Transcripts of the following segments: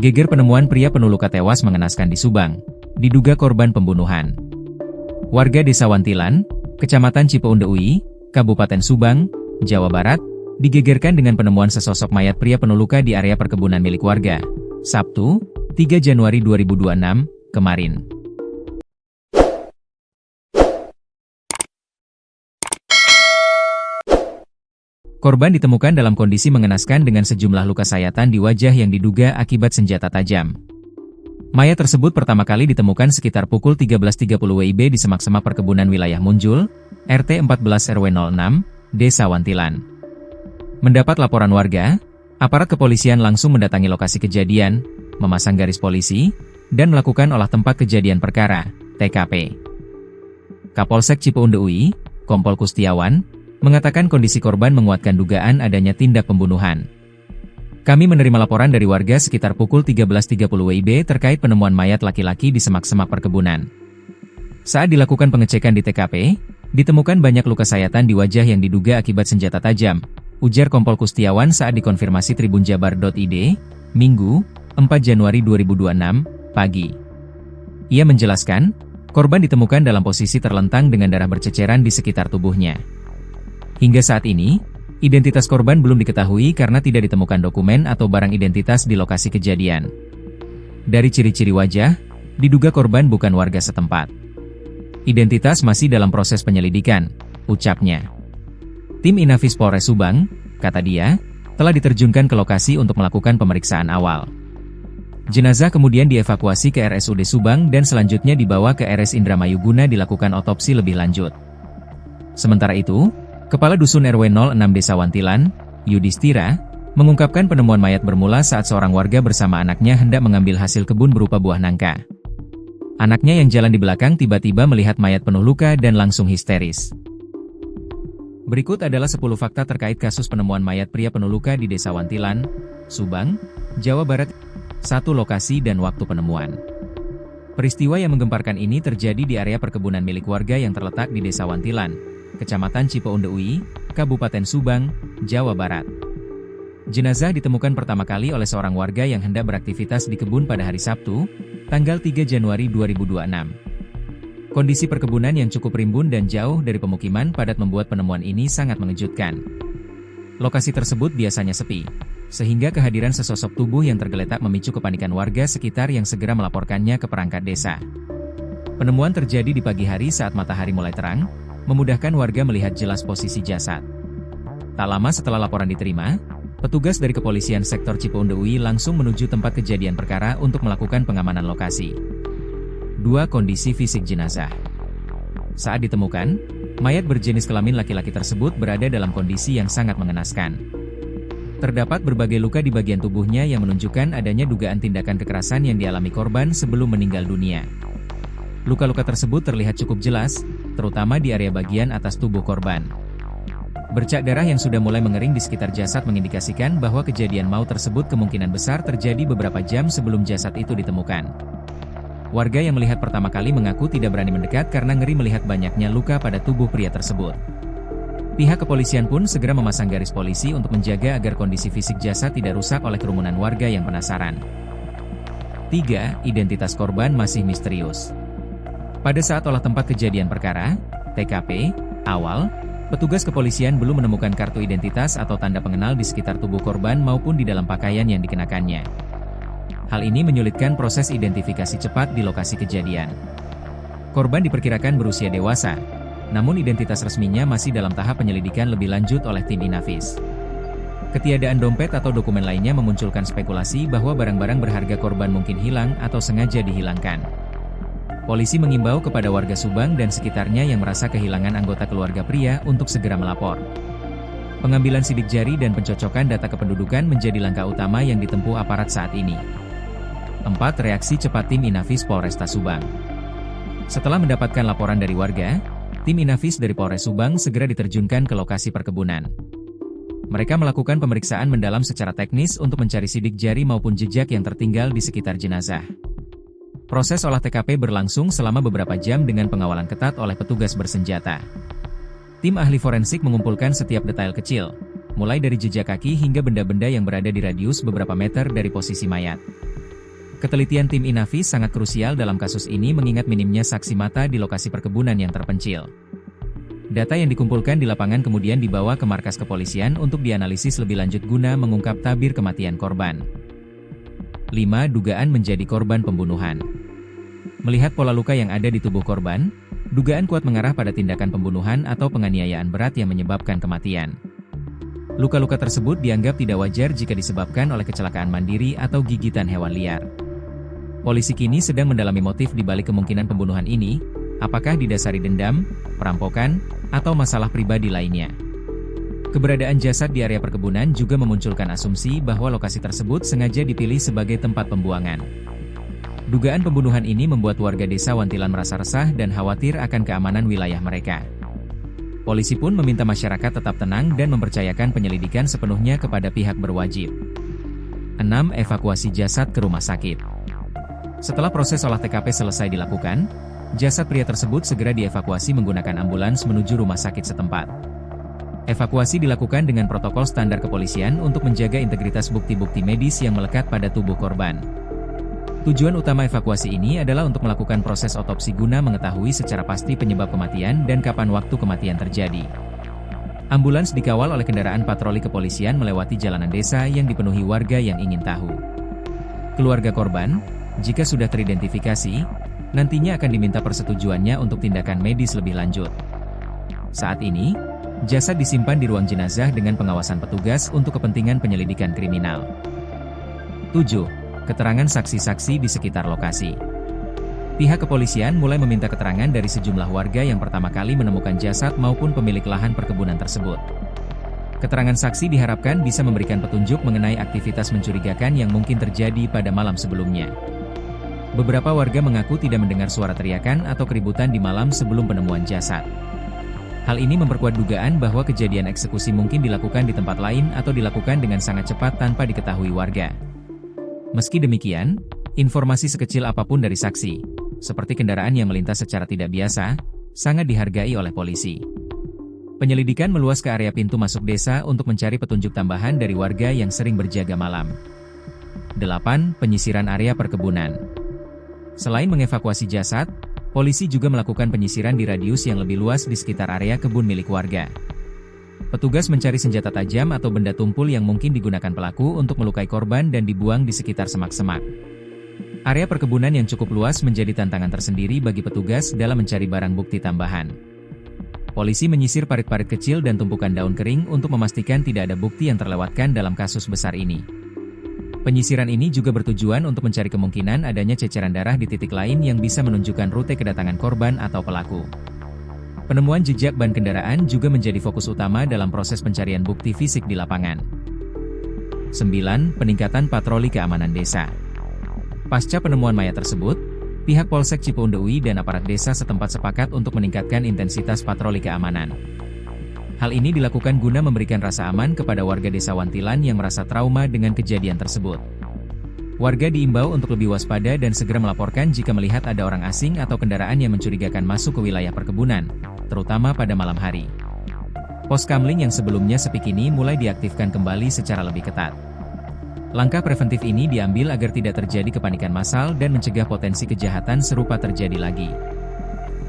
Geger penemuan pria penuh luka tewas mengenaskan di Subang. Diduga korban pembunuhan. Warga Desa Wantilan, Kecamatan Cipeunde UI, Kabupaten Subang, Jawa Barat, digegerkan dengan penemuan sesosok mayat pria penuh luka di area perkebunan milik warga. Sabtu, 3 Januari 2026, kemarin. Korban ditemukan dalam kondisi mengenaskan dengan sejumlah luka sayatan di wajah yang diduga akibat senjata tajam. Mayat tersebut pertama kali ditemukan sekitar pukul 13.30 WIB di semak-semak perkebunan wilayah Munjul, RT 14 RW 06, Desa Wantilan. Mendapat laporan warga, aparat kepolisian langsung mendatangi lokasi kejadian, memasang garis polisi, dan melakukan olah tempat kejadian perkara, TKP. Kapolsek Cipeunde UI, Kompol Kustiawan, mengatakan kondisi korban menguatkan dugaan adanya tindak pembunuhan. Kami menerima laporan dari warga sekitar pukul 13.30 WIB terkait penemuan mayat laki-laki di semak-semak perkebunan. Saat dilakukan pengecekan di TKP, ditemukan banyak luka sayatan di wajah yang diduga akibat senjata tajam, ujar Kompol Kustiawan saat dikonfirmasi tribunjabar.id, Minggu, 4 Januari 2026, pagi. Ia menjelaskan, korban ditemukan dalam posisi terlentang dengan darah berceceran di sekitar tubuhnya. Hingga saat ini, identitas korban belum diketahui karena tidak ditemukan dokumen atau barang identitas di lokasi kejadian. Dari ciri-ciri wajah, diduga korban bukan warga setempat. Identitas masih dalam proses penyelidikan, ucapnya. Tim Inafis Polres Subang, kata dia, telah diterjunkan ke lokasi untuk melakukan pemeriksaan awal. Jenazah kemudian dievakuasi ke RSUD Subang dan selanjutnya dibawa ke RS Indramayu guna dilakukan otopsi lebih lanjut. Sementara itu, Kepala Dusun RW 06 Desa Wantilan, Yudhistira, mengungkapkan penemuan mayat bermula saat seorang warga bersama anaknya hendak mengambil hasil kebun berupa buah nangka. Anaknya yang jalan di belakang tiba-tiba melihat mayat penuh luka dan langsung histeris. Berikut adalah 10 fakta terkait kasus penemuan mayat pria penuh luka di Desa Wantilan, Subang, Jawa Barat. 1 lokasi dan waktu penemuan. Peristiwa yang menggemparkan ini terjadi di area perkebunan milik warga yang terletak di Desa Wantilan, Kecamatan Cipeunde UI, Kabupaten Subang, Jawa Barat. Jenazah ditemukan pertama kali oleh seorang warga yang hendak beraktivitas di kebun pada hari Sabtu, tanggal 3 Januari 2026. Kondisi perkebunan yang cukup rimbun dan jauh dari pemukiman padat membuat penemuan ini sangat mengejutkan. Lokasi tersebut biasanya sepi, sehingga kehadiran sesosok tubuh yang tergeletak memicu kepanikan warga sekitar yang segera melaporkannya ke perangkat desa. Penemuan terjadi di pagi hari saat matahari mulai terang, memudahkan warga melihat jelas posisi jasad. Tak lama setelah laporan diterima, petugas dari kepolisian sektor Cipeunde UI langsung menuju tempat kejadian perkara untuk melakukan pengamanan lokasi. 2. Kondisi fisik jenazah. Saat ditemukan, mayat berjenis kelamin laki-laki tersebut berada dalam kondisi yang sangat mengenaskan. Terdapat berbagai luka di bagian tubuhnya yang menunjukkan adanya dugaan tindakan kekerasan yang dialami korban sebelum meninggal dunia. Luka-luka tersebut terlihat cukup jelas, terutama di area bagian atas tubuh korban. Bercak darah yang sudah mulai mengering di sekitar jasad mengindikasikan bahwa kejadian maut tersebut kemungkinan besar terjadi beberapa jam sebelum jasad itu ditemukan. Warga yang melihat pertama kali mengaku tidak berani mendekat karena ngeri melihat banyaknya luka pada tubuh pria tersebut. Pihak kepolisian pun segera memasang garis polisi untuk menjaga agar kondisi fisik jasad tidak rusak oleh kerumunan warga yang penasaran. 3. Identitas korban masih misterius. Pada saat olah tempat kejadian perkara, TKP, awal, petugas kepolisian belum menemukan kartu identitas atau tanda pengenal di sekitar tubuh korban maupun di dalam pakaian yang dikenakannya. Hal ini menyulitkan proses identifikasi cepat di lokasi kejadian. Korban diperkirakan berusia dewasa, namun identitas resminya masih dalam tahap penyelidikan lebih lanjut oleh tim Inafis. Ketiadaan dompet atau dokumen lainnya memunculkan spekulasi bahwa barang-barang berharga korban mungkin hilang atau sengaja dihilangkan. Polisi mengimbau kepada warga Subang dan sekitarnya yang merasa kehilangan anggota keluarga pria untuk segera melapor. Pengambilan sidik jari dan pencocokan data kependudukan menjadi langkah utama yang ditempuh aparat saat ini. 4. Reaksi cepat tim Inafis Polresta Subang. Setelah mendapatkan laporan dari warga, tim Inafis dari Polres Subang segera diterjunkan ke lokasi perkebunan. Mereka melakukan pemeriksaan mendalam secara teknis untuk mencari sidik jari maupun jejak yang tertinggal di sekitar jenazah. Proses olah TKP berlangsung selama beberapa jam dengan pengawalan ketat oleh petugas bersenjata. Tim ahli forensik mengumpulkan setiap detail kecil, mulai dari jejak kaki hingga benda-benda yang berada di radius beberapa meter dari posisi mayat. Ketelitian tim Inavis sangat krusial dalam kasus ini mengingat minimnya saksi mata di lokasi perkebunan yang terpencil. Data yang dikumpulkan di lapangan kemudian dibawa ke markas kepolisian untuk dianalisis lebih lanjut guna mengungkap tabir kematian korban. 5. Dugaan menjadi korban pembunuhan. Melihat pola luka yang ada di tubuh korban, dugaan kuat mengarah pada tindakan pembunuhan atau penganiayaan berat yang menyebabkan kematian. Luka-luka tersebut dianggap tidak wajar jika disebabkan oleh kecelakaan mandiri atau gigitan hewan liar. Polisi kini sedang mendalami motif di balik kemungkinan pembunuhan ini, apakah didasari dendam, perampokan, atau masalah pribadi lainnya. Keberadaan jasad di area perkebunan juga memunculkan asumsi bahwa lokasi tersebut sengaja dipilih sebagai tempat pembuangan. Dugaan pembunuhan ini membuat warga desa Wantilan merasa resah dan khawatir akan keamanan wilayah mereka. Polisi pun meminta masyarakat tetap tenang dan mempercayakan penyelidikan sepenuhnya kepada pihak berwajib. 6. Evakuasi jasad ke rumah sakit. Setelah proses olah TKP selesai dilakukan, jasad pria tersebut segera dievakuasi menggunakan ambulans menuju rumah sakit setempat. Evakuasi dilakukan dengan protokol standar kepolisian untuk menjaga integritas bukti-bukti medis yang melekat pada tubuh korban. Tujuan utama evakuasi ini adalah untuk melakukan proses otopsi guna mengetahui secara pasti penyebab kematian dan kapan waktu kematian terjadi. Ambulans dikawal oleh kendaraan patroli kepolisian melewati jalanan desa yang dipenuhi warga yang ingin tahu. Keluarga korban, jika sudah teridentifikasi, nantinya akan diminta persetujuannya untuk tindakan medis lebih lanjut. Saat ini, jasad disimpan di ruang jenazah dengan pengawasan petugas untuk kepentingan penyelidikan kriminal. 7. Keterangan saksi-saksi di sekitar lokasi. Pihak kepolisian mulai meminta keterangan dari sejumlah warga yang pertama kali menemukan jasad maupun pemilik lahan perkebunan tersebut. Keterangan saksi diharapkan bisa memberikan petunjuk mengenai aktivitas mencurigakan yang mungkin terjadi pada malam sebelumnya. Beberapa warga mengaku tidak mendengar suara teriakan atau keributan di malam sebelum penemuan jasad. Hal ini memperkuat dugaan bahwa kejadian eksekusi mungkin dilakukan di tempat lain atau dilakukan dengan sangat cepat tanpa diketahui warga. Meski demikian, informasi sekecil apapun dari saksi, seperti kendaraan yang melintas secara tidak biasa, sangat dihargai oleh polisi. Penyelidikan meluas ke area pintu masuk desa untuk mencari petunjuk tambahan dari warga yang sering berjaga malam. 8. Penyisiran area perkebunan. Selain mengevakuasi jasad, polisi juga melakukan penyisiran di radius yang lebih luas di sekitar area kebun milik warga. Petugas mencari senjata tajam atau benda tumpul yang mungkin digunakan pelaku untuk melukai korban dan dibuang di sekitar semak-semak. Area perkebunan yang cukup luas menjadi tantangan tersendiri bagi petugas dalam mencari barang bukti tambahan. Polisi menyisir parit-parit kecil dan tumpukan daun kering untuk memastikan tidak ada bukti yang terlewatkan dalam kasus besar ini. Penyisiran ini juga bertujuan untuk mencari kemungkinan adanya ceceran darah di titik lain yang bisa menunjukkan rute kedatangan korban atau pelaku. Penemuan jejak ban kendaraan juga menjadi fokus utama dalam proses pencarian bukti fisik di lapangan. 9. Peningkatan patroli keamanan desa. Pasca penemuan mayat tersebut, pihak Polsek Cipoundeui dan aparat desa setempat sepakat untuk meningkatkan intensitas patroli keamanan. Hal ini dilakukan guna memberikan rasa aman kepada warga desa Wantilan yang merasa trauma dengan kejadian tersebut. Warga diimbau untuk lebih waspada dan segera melaporkan jika melihat ada orang asing atau kendaraan yang mencurigakan masuk ke wilayah perkebunan, terutama pada malam hari. Pos kamling yang sebelumnya sepi kini mulai diaktifkan kembali secara lebih ketat. Langkah preventif ini diambil agar tidak terjadi kepanikan massal dan mencegah potensi kejahatan serupa terjadi lagi.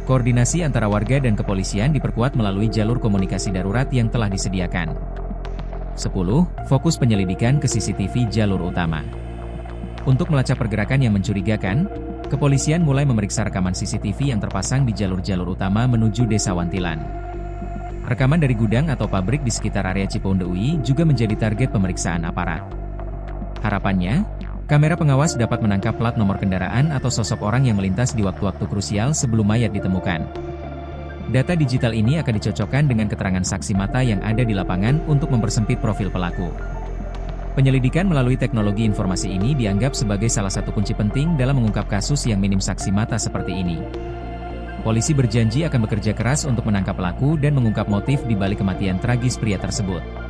Koordinasi antara warga dan kepolisian diperkuat melalui jalur komunikasi darurat yang telah disediakan. 10. Fokus penyelidikan ke CCTV jalur utama. Untuk melacak pergerakan yang mencurigakan, kepolisian mulai memeriksa rekaman CCTV yang terpasang di jalur-jalur utama menuju desa Wantilan. Rekaman dari gudang atau pabrik di sekitar area Cipoundeui juga menjadi target pemeriksaan aparat. Harapannya, kamera pengawas dapat menangkap plat nomor kendaraan atau sosok orang yang melintas di waktu-waktu krusial sebelum mayat ditemukan. Data digital ini akan dicocokkan dengan keterangan saksi mata yang ada di lapangan untuk mempersempit profil pelaku. Penyelidikan melalui teknologi informasi ini dianggap sebagai salah satu kunci penting dalam mengungkap kasus yang minim saksi mata seperti ini. Polisi berjanji akan bekerja keras untuk menangkap pelaku dan mengungkap motif di balik kematian tragis pria tersebut.